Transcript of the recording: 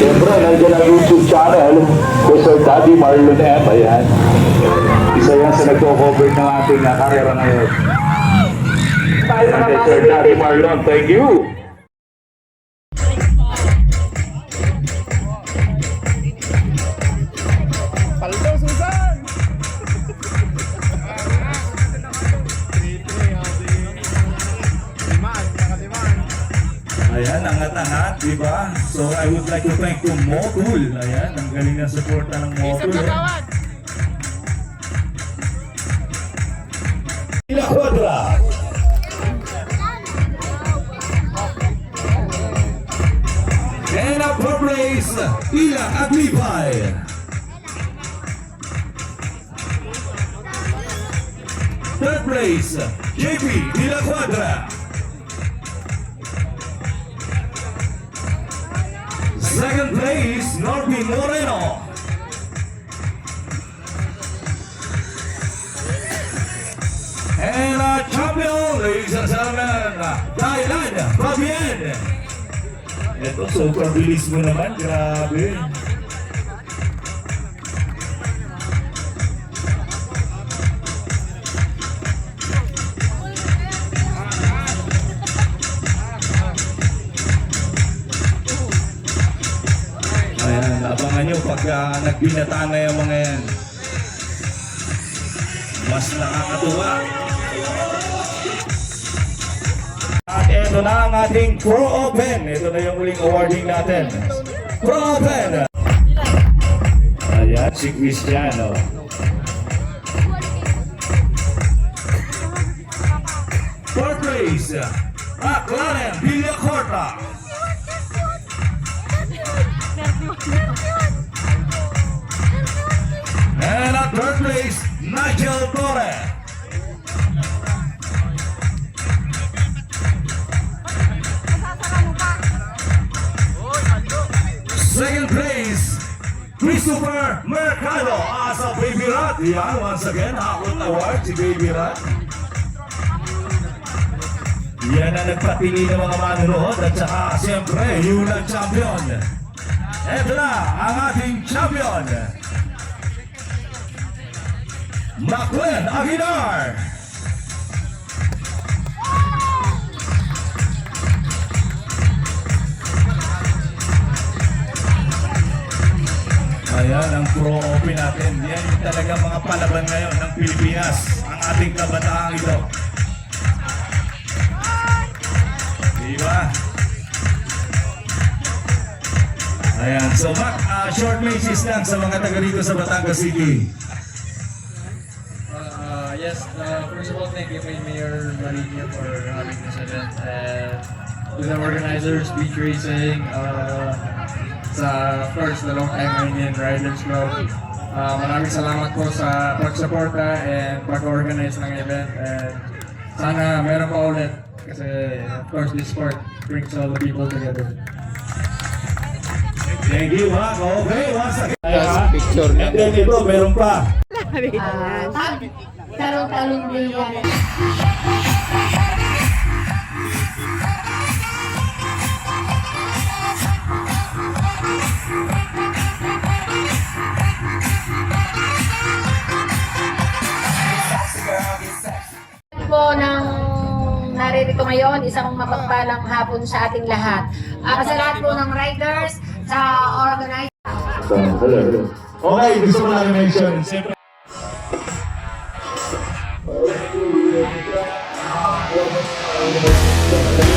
Siyempre, nandiyan ang YouTube channel kay Sir Daddy Marlon M. Ayan. Isa yan sa nagko-cover ng ating karera ngayon. Kay Sir Daddy Marlon, thank you. Ayan, angat-angat, di ba? So I would like to thank to Motul. Ayan, ang galing na suporta ng Motul. Ila Quadra. And up for place, Ila Aglipay. Third place, JP Ila Quadra. Second place, Norby Moreno. And our champion, ladies and gentlemen, Thailand, Fabian. Ito, super bilis mo naman, grabe. Ayan, abangan nyo pag nagbinata na yung mga yan. Mas nakakatuwa. At ito na ang ating Pro Open. Ito na yung uling awarding natin. Pro Open! Ayan, si Cristiano. Fourth place, Aclaren Villacorta. And at third place, Nigel Torre. Second place, Christopher Mercado as a Baby Rat. Yan, once again, Hakot Award si Baby Rat. Yan ang nagpatili ng mga manunood at saka siyempre, yun ang champion. Ito na ang ating champion, Maclen Aguilar. Ayan ang Pro Open natin. Yan yung talaga mga palaban ngayon ng Pilipinas. Ang ating kabataang ito. Diba? Ayan. So Mac, short messages lang sa mga taga rito sa Batangas City. Yes, first of all, thank you kay Mayor Marinia for having this event, and to the organizers, Beach Racing, sa first, the Long Time Indian Riders Club. Maraming salamat po sa pagsuporta and pag-organize ng event, and sana meron pa ulit kasi of course this sport brings all the people together. Thank you, Mac. Okay, once again. Picture And then ito, meron pa. Talong-talong din yan. Po ng naririto ngayon, isang mapagpalang hapon sa ating lahat. Sa lahat po ng riders, sa organizer. Hello. Okay, gusto ko lang i-mention. Siyempre, Thank you.